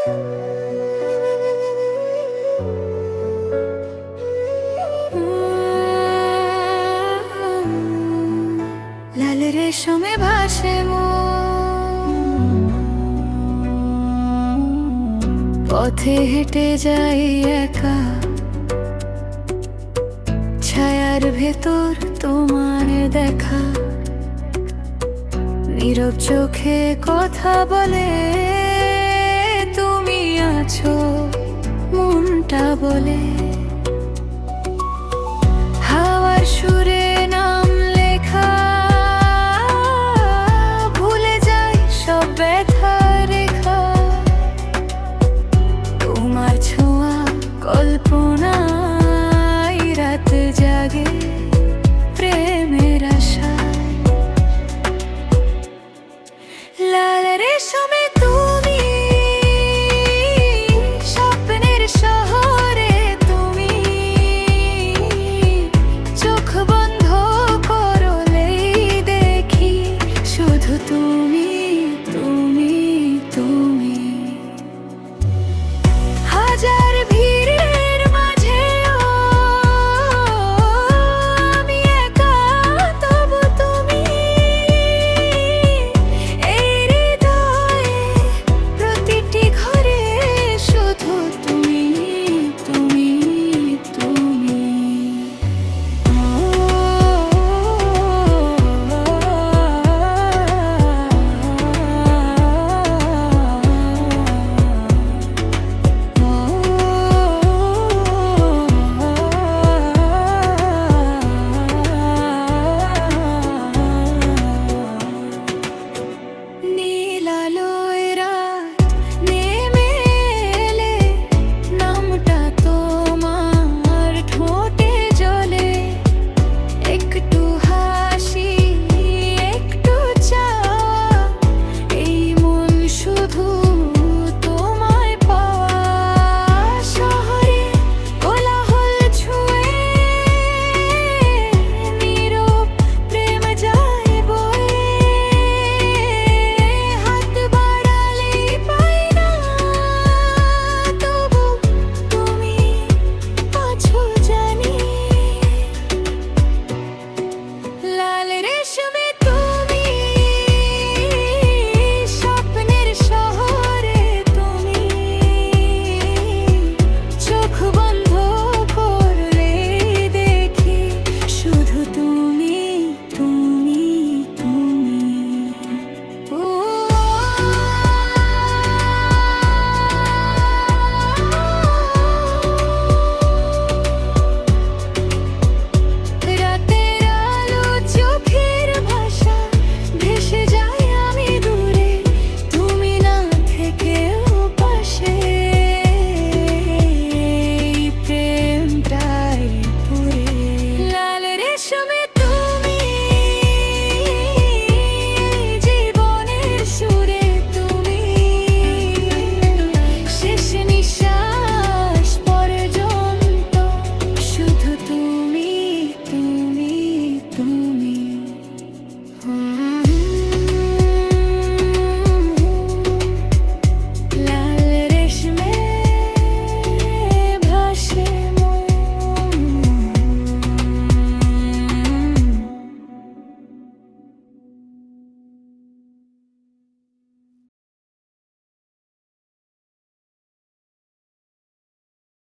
লাল রেশমে ভাসে পথে হেঁটে যাই একা, ছায়ার ভেতর তোমার দেখা, নীরব চোখে কথা বলে তুমি আছো মনটা বলে। হাওয়ার সুরে নাম লেখা, ভুলে যাই সব ব্যথা রেখা, তোমার ছোঁয়া কল্পনায় রাত জাগে প্রেমের আশায়। লাল রেশমে তুমি স্বপ্নের শহরে, তুমি চোখ বন্ধ করলেই দেখি শুধু তুমি, তুমি, তুমি।